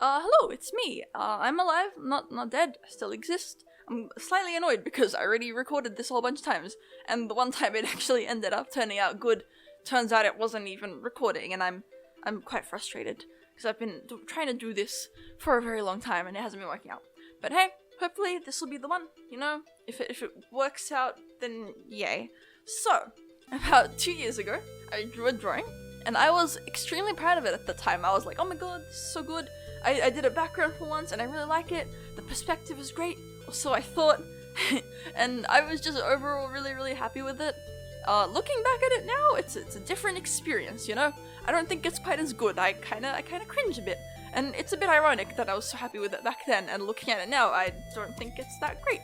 Hello, it's me. I'm alive, not dead, I still exist. I'm slightly annoyed because I already recorded this a whole bunch of times, and the one time it actually ended up turning out good, turns out it wasn't even recording, and I'm quite frustrated, because I've been trying to do this for a very long time, and it hasn't been working out. But hey, hopefully this will be the one, you know? If it works out, then yay. So, about 2 years ago, I drew a drawing, and I was extremely proud of it at the time. I was like, oh my god, this is so good. I did a background for once, and I really like it. The perspective is great, or so I thought. And I was just overall really happy with it. Looking back at it now, it's a different experience, you know? I don't think it's quite as good. I kinda cringe a bit. And it's a bit ironic that I was so happy with it back then, and looking at it now, I don't think it's that great.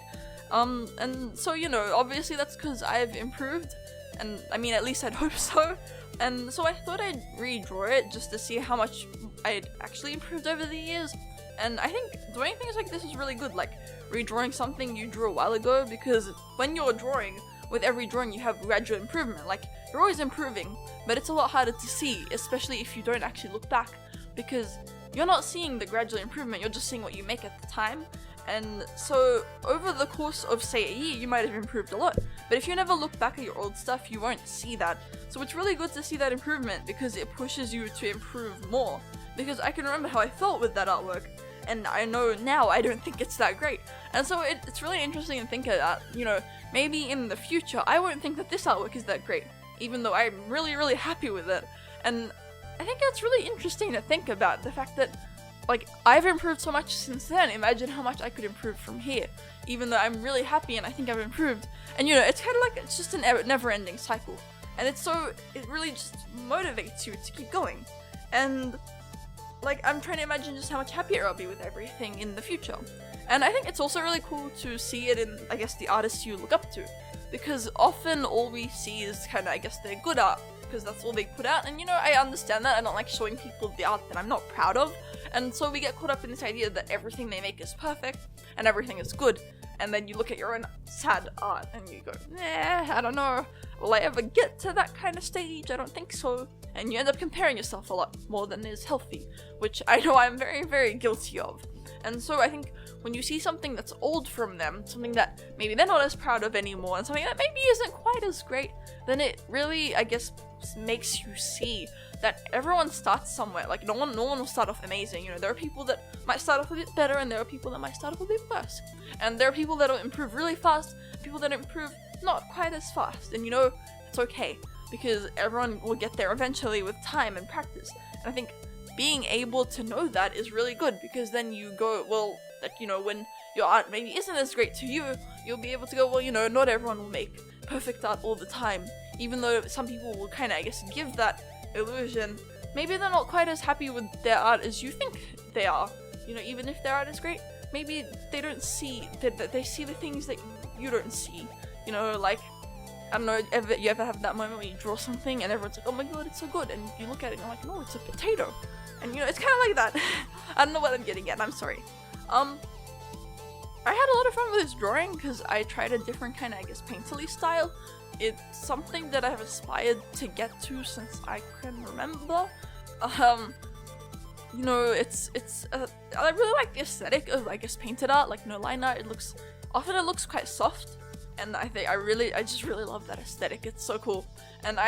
And so, you know, obviously that's because I've improved, and I mean, at least I'd hope so. And so I thought I'd redraw it just to see how much I'd actually improved over the years. And I think doing things like this is really good, like redrawing something you drew a while ago, because when you're drawing, with every drawing you have gradual improvement. Like, you're always improving, but it's a lot harder to see, especially if you don't actually look back, because you're not seeing the gradual improvement, you're just seeing what you make at the time. And so over the course of, say, a year, you might have improved a lot, but if you never look back at your old stuff, you won't see that. So it's really good to see that improvement, because it pushes you to improve more. Because I can remember how I felt with that artwork, and I know now I don't think it's that great. And so it's really interesting to think of that, you know, maybe in the future I won't think that this artwork is that great, even though I'm really happy with it. And I think it's really interesting to think about the fact that, like, I've improved so much since then. Imagine how much I could improve from here, even though I'm really happy and I think I've improved. And you know, it's kind of like, it's just a never-ending cycle. And it really just motivates you to keep going. And like, I'm trying to imagine just how much happier I'll be with everything in the future. And I think it's also really cool to see it in, I guess, the artists you look up to. Because often all we see is kind of, I guess, their good art, because that's all they put out. And you know, I understand that. I don't like showing people the art that I'm not proud of. And so we get caught up in this idea that everything they make is perfect and everything is good. And then you look at your own sad art and you go, nah, I don't know. Will I ever get to that kind of stage? I don't think so. And you end up comparing yourself a lot more than is healthy, which I know I'm very guilty of. And so I think when you see something that's old from them, something that maybe they're not as proud of anymore, and something that maybe isn't quite as great, then it really, I guess, makes you see that everyone starts somewhere. Like, no one will start off amazing. You know, there are people that might start off a bit better, and there are people that might start off a bit worse. And there are people that'll improve really fast, people that improve not quite as fast. And you know, it's okay, because everyone will get there eventually with time and practice. And I think being able to know that is really good, because then you go, well, that, you know, when your art maybe isn't as great to you, you'll be able to go, well, you know, not everyone will make perfect art all the time, even though some people will kind of, I guess, give that illusion. Maybe they're not quite as happy with their art as you think they are. You know, even if their art is great, maybe they don't see that they see the things that you don't see. You know, like, I don't know, you ever have that moment when you draw something and everyone's like, oh my god, it's so good, and you look at it and you're like, no, it's a potato. And you know, it's kind of like that. I don't know what I'm getting at, I'm sorry. I had a lot of fun with this drawing because I tried a different kind of, I guess, painterly style. It's something that I've aspired to get to since I can remember. You know, I really like the aesthetic of, I guess, painted art, like no line art. It looks quite soft, and I just really love that aesthetic. It's so cool, and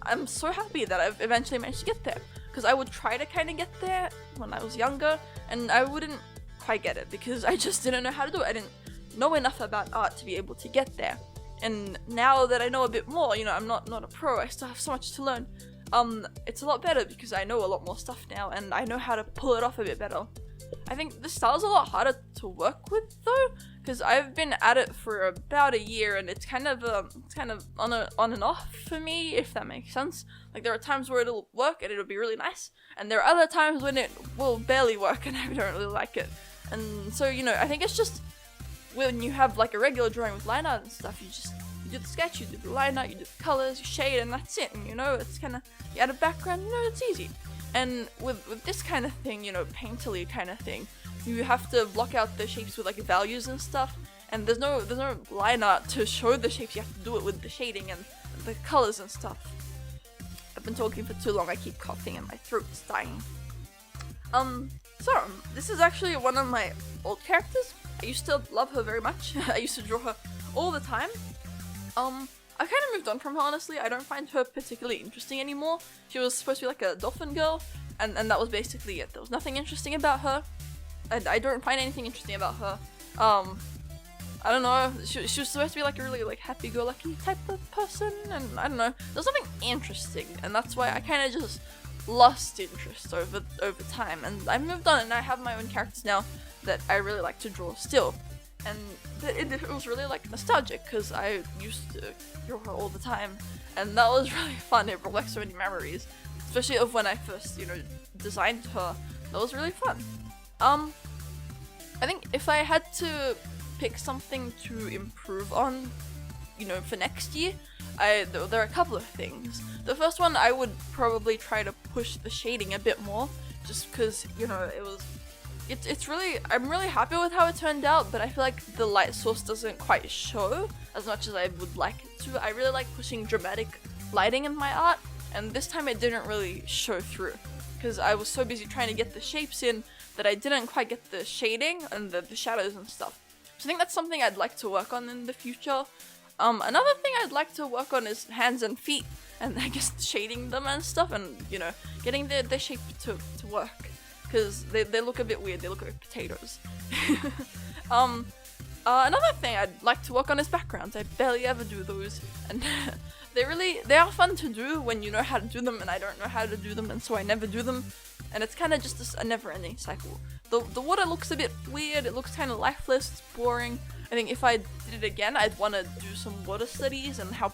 I'm so happy that I've eventually managed to get there, because I would try to kind of get there when I was younger, and I wouldn't quite get it because I just didn't know how to do it. I didn't know enough about art to be able to get there. And now that I know a bit more, you know, I'm not a pro, I still have so much to learn. It's a lot better because I know a lot more stuff now, and I know how to pull it off a bit better. I think the style's a lot harder to work with though, because I've been at it for about a year, and it's kind of on and off for me, if that makes sense. Like, there are times where it'll work and it'll be really nice, and there are other times when it will barely work and I don't really like it. And so, you know, I think it's just when you have like a regular drawing with line art and stuff, you do the sketch, you do the line art, you do the colors, you shade, and that's it. And you know, it's kind of, you add a background, you know, it's easy. And with this kind of thing, you know, painterly kind of thing, you have to block out the shapes with like values and stuff, and there's no line art to show the shapes. You have to do it with the shading and the colors and stuff. I've been talking for too long, I keep coughing and my throat's dying. So, this is actually one of my old characters. I used to love her very much. I used to draw her all the time. I kind of moved on from her, honestly. I don't find her particularly interesting anymore. She was supposed to be like a dolphin girl, and that was basically it. There was nothing interesting about her. I don't find anything interesting about her. I don't know, she was supposed to be like a really like happy-go-lucky type of person, and I don't know, there's nothing interesting, and that's why I kind of just lost interest over time, and I moved on, and I have my own characters now that I really like to draw still. And it was really like nostalgic, because I used to draw her all the time, and that was really fun. It brought back so many memories, especially of when I first, you know, designed her. That was really fun. I think if I had to pick something to improve on, you know, for next year, there are a couple of things. The first one, I would probably try to push the shading a bit more, just because, you know, it's really, I'm really happy with how it turned out, but I feel like the light source doesn't quite show as much as I would like it to. I really like pushing dramatic lighting in my art, and this time it didn't really show through, because I was so busy trying to get the shapes in that I didn't quite get the shading and the shadows and stuff. So I think that's something I'd like to work on in the future. Another thing I'd like to work on is hands and feet, and I guess shading them and stuff, and, you know, getting their shape to work, because they look a bit weird. They look like potatoes. Another thing I'd like to work on is backgrounds. I barely ever do those, and they are fun to do when you know how to do them, and I don't know how to do them, and so I never do them, and it's kind of just a never-ending cycle. The water looks a bit weird. It looks kind of lifeless. It's boring. I think if I did it again, I'd want to do some water studies and how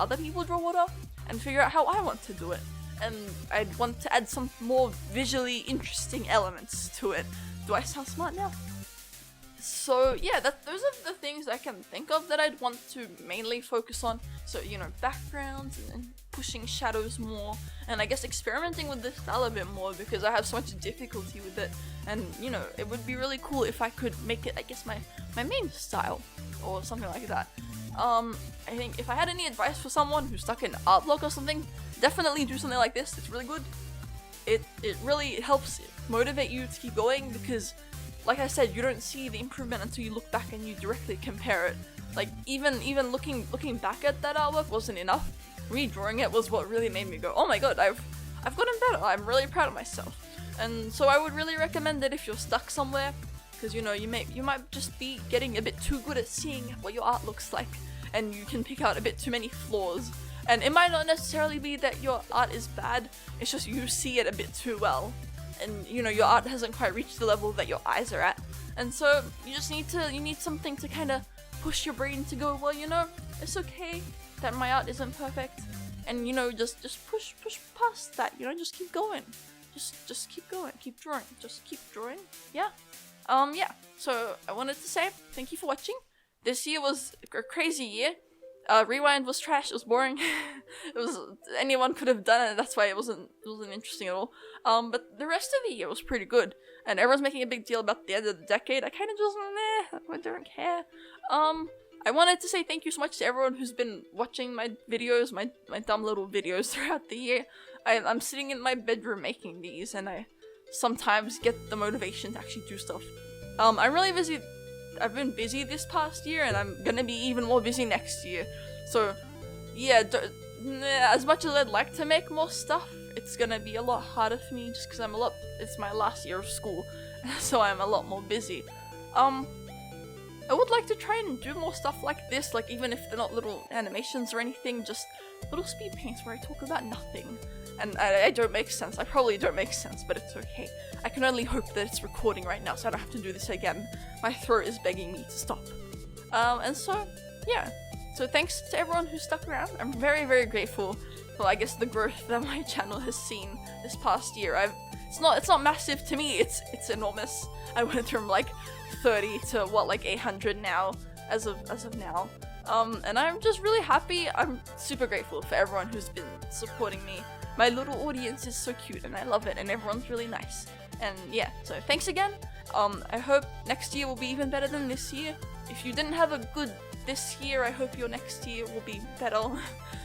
other people draw water, and figure out how I want to do it. And I'd want to add some more visually interesting elements to it. Do I sound smart now? So yeah, those are the things I can think of that I'd want to mainly focus on. So, you know, backgrounds and pushing shadows more, and I guess experimenting with this style a bit more, because I have so much difficulty with it. And, you know, it would be really cool if I could make it, I guess, my main style, or something like that. I think if I had any advice for someone who's stuck in art block or something, definitely do something like this. It's really good. It really helps motivate you to keep going, because, like I said, you don't see the improvement until you look back and you directly compare it. Like, even looking back at that artwork wasn't enough. Redrawing it was what really made me go, oh my god, I've gotten better. I'm really proud of myself. And so I would really recommend it if you're stuck somewhere, because, you know, you might just be getting a bit too good at seeing what your art looks like, and you can pick out a bit too many flaws. And it might not necessarily be that your art is bad, it's just you see it a bit too well. And, you know, your art hasn't quite reached the level that your eyes are at. And so you just need something to kind of push your brain to go, well, you know, it's okay that my art isn't perfect. And, you know, just push past that, you know, just keep going. Just keep going, keep drawing, just keep drawing. Yeah. Yeah. So I wanted to say thank you for watching. This year was a crazy year. Rewind was trash. It was boring. Anyone could have done it. That's why it wasn't interesting at all. But the rest of the year was pretty good, and everyone's making a big deal about the end of the decade. I kind of just I don't care. I wanted to say thank you so much to everyone who's been watching my videos, my dumb little videos throughout the year. I'm sitting in my bedroom making these, and I sometimes get the motivation to actually do stuff. I'm really busy. I've been busy this past year, and I'm gonna be even more busy next year. So, yeah, as much as I'd like to make more stuff, it's gonna be a lot harder for me just because it's my last year of school, so I'm a lot more busy. I would like to try and do more stuff like this, like even if they're not little animations or anything, just little speed paints where I talk about nothing. And I don't make sense. I probably don't make sense, but it's okay. I can only hope that it's recording right now so I don't have to do this again. My throat is begging me to stop. And so, yeah. So thanks to everyone who stuck around. I'm very, very grateful for, I guess, the growth that my channel has seen this past year. It's not massive to me, it's enormous. I went from like 30 to like 800 now, as of now. And I'm just really happy. I'm super grateful for everyone who's been supporting me. My little audience is so cute and I love it, and everyone's really nice. And yeah, so thanks again. I hope next year will be even better than this year. If you didn't have a good this year, I hope your next year will be better.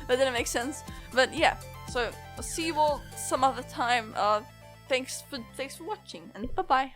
That didn't make sense. But yeah, so I'll see you all some other time. thanks for watching, and bye bye.